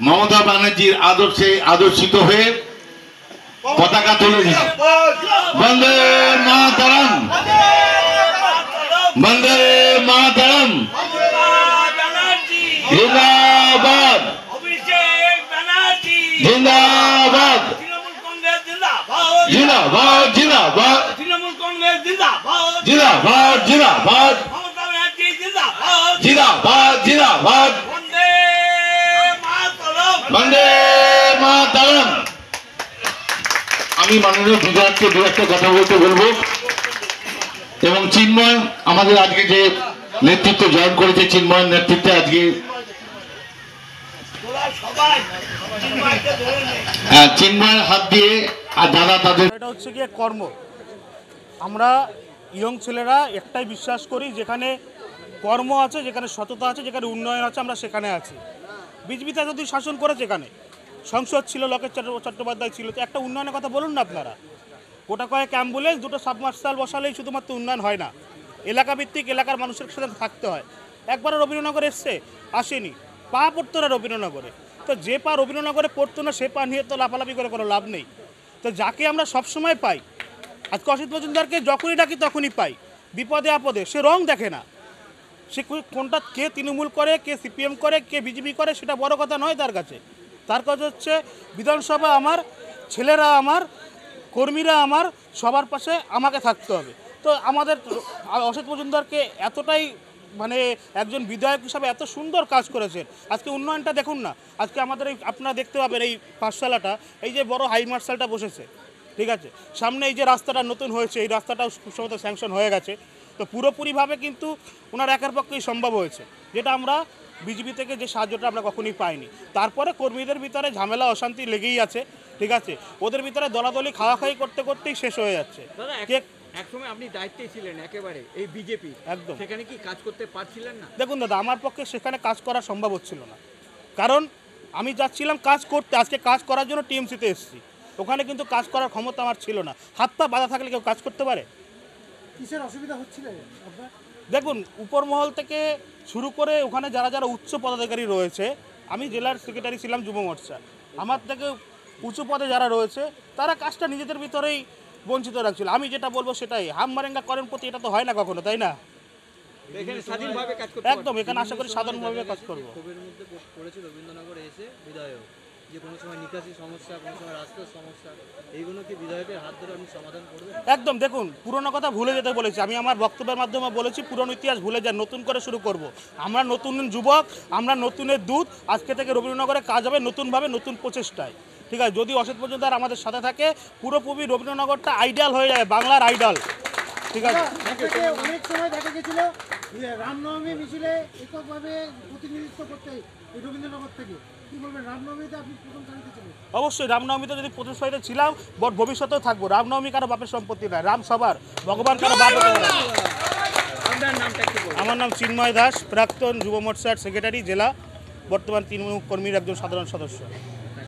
মমতা ব্যানার্জির আদর্শে আদর্শিত হয়ে পতাকা তুলে দিচ্ছে। বন্দে মাতরম, বন্দে মাতরম, জিন্দাবাদ, জিন্দাবাদ, জিন্দাবাদ, জিন্দাবাদ, জিন্দাবাদ, জিন্দাবাদ, জিন্দাবাদ, জিন্দাবাদ, বন্দে মাতরম। আমি মাননীয় বিধায়ককে দু একটা কথা বলতে বলবো এবং চিন্ময় আমাদের আজকে যে নেতৃত্ব জয়েন করেছে, চিন্ময়ের নেতৃত্বে আজকে চিন্ময়ের হাত দিয়ে আর দাদা তাদের এটা হচ্ছে গিয়ে কর্ম। আমরা ইয়ং ছেলেরা একটাই বিশ্বাস করি, যেখানে কর্ম আছে, যেখানে সততা আছে, যেখানে উন্নয়ন আছে, আমরা সেখানে আছি। বিজেপিতে যদি শাসন করেছে, এখানে সংসদ ছিল, লোকেশ চট্টোপাধ্যায় ছিল, তো একটা উন্নয়নের কথা বলুন না আপনারা। গোটা কয়েক অ্যাম্বুলেন্স, দুটো সাবমার্সাল বসালেই শুধুমাত্র উন্নয়ন হয় না, এলাকা ভিত্তিক এলাকার মানুষের সাথে থাকতে হয়। একবারও রবীন্দ্রনগর এসছে, আসেনি, পা পড়তো না রবীন্দ্রনগরে। তো যে পা রবীন্দ্রনগরে পড়তো না, সে পা নিয়ে তো লাফালাফি করে কোনো লাভ নেই। তো যাকে আমরা সবসময় পাই, আজকে অসিত মজুমদারকে যখনই ডাকি তখনই পাই, বিপদে আপদে সে রং দেখে না। সে কোনটা কে তৃণমূল করে, কে সিপিএম করে, কে বিজেপি করে, সেটা বড় কথা নয় তার কাছে। তার কাছে হচ্ছে বিধানসভা আমার, ছেলেরা আমার, কর্মীরা আমার, সবার পাশে আমাকে থাকতে হবে। তো আমাদের অসিত মজুমদারকে এতটাই মানে একজন বিধায়ক হিসাবে এত সুন্দর কাজ করেছেন। আজকে উন্নয়নটা দেখুন না, আজকে আমাদের এই আপনারা দেখতে পাবেন এই পাঠশালাটা, এই যে বড় হাই মার্শালটা বসেছে, ঠিক আছে, সামনে এই যে রাস্তাটা নতুন হয়েছে, এই রাস্তাটাও খুব সম্ভবত স্যাংশন হয়ে গেছে। তো পুরোপুরিভাবে কিন্তু ওনার একার পক্ষেই সম্ভব হয়েছে, যেটা আমরা বিজেপি থেকে যে সাহায্যটা আমরা কখনোই পাইনি। তারপরে কর্মীদের ভিতরে ঝামেলা অশান্তি লেগেই আছে, ঠিক আছে, ওদের ভিতরে দলাদলি খাওয়াখাই করতে করতেই শেষ হয়ে যাচ্ছে। একসময় আপনি দায়িত্বে ছিলেন একেবারে এই বিজেপি, একদম, সেখানে কি কাজ করতে পারছিলেন না? দেখুন দাদা, আমার পক্ষে সেখানে কাজ করা সম্ভব হচ্ছিল না, কারণ আমি যাচ্ছিলাম কাজ করতে, আজকে কাজ করার জন্য টিএমসিতে এসেছি। ওখানে কিন্তু কাজ করার ক্ষমতা আমার ছিল না। হাত পা বাঁধা থাকলে কেউ কাজ করতে পারে? কিসের অসুবিধা হচ্ছিল আপনার? দেখুন, উপরমহল থেকে শুরু করে ওখানে যারা যারা উচ্চ পদাধিকারী রয়েছে, আমি জেলার সেক্রেটারি ছিলাম যুব মোর্চা, আমার থেকে উঁচু পদে যারা রয়েছে তারা কাজটা নিজেদের ভিতরেই বঞ্চিত রাখছিল। আমি যেটা বলবো সেটাই, হাম মারেঙ্গা করেন প্রতি, এটা তো হয় না কখনো, তাই না? এখানে স্বাধীনভাবে কাজ করতে একদম, এখানে আশা করি সাধারণভাবে কাজ করবো। ক্ষোভের মধ্যে পড়েছে রবীন্দ্রনগরে এসে বিধায়ক, যে কোনো সময় নিকাশি সমস্যা, কোনো সময় রাস্তার সমস্যা, এইগুলো কি বিধায়কের হাত ধরে আপনি সমাধান করবেন? একদম, দেখুন, পুরনো কথা ভুলে যেতে বলেছি, আমি আমার বক্তব্যের মাধ্যমে বলেছি পুরনো ইতিহাস ভুলে যান, নতুন করে শুরু করব। আমরা নতুন যুবক, আমরা নতুনের দূত। আজকে থেকে রবীন্দ্রনগরে কাজ হবে নতুনভাবে, নতুন প্রচেষ্টায়, ঠিক আছে। যদি অসিত মজুমদার আমাদের সাথে থাকে, পুরোপুরি রবীন্দ্রনগরটা আইডাল হয়ে যাবে, বাংলার আইডাল, ঠিক আছে। অনেক সময় দেখা গেছিল রামনবমী মিছিলে এককভাবে প্রতিনিধিত্ব করতে রবীন্দ্রনগর থেকে, কি বলবেন? রামনবমীতে আপনি প্রথম সারিতে ছিলেন। অবশ্যই রামনবমীতে যদি প্রথম সারিতে ছিলাম, ভবিষ্যতেও থাকবো। রামনবমী কারো বাপের সম্পত্তি নয়, রাম সবার, ভগবান কারো বাপ। আপনার নামটা কি বলবেন? আমার নাম চিন্ময় দাস, প্রাক্তন যুব মোর্চার সেক্রেটারি জেলা, বর্তমান তৃণমূল কর্মীর একজন সাধারণ সদস্য।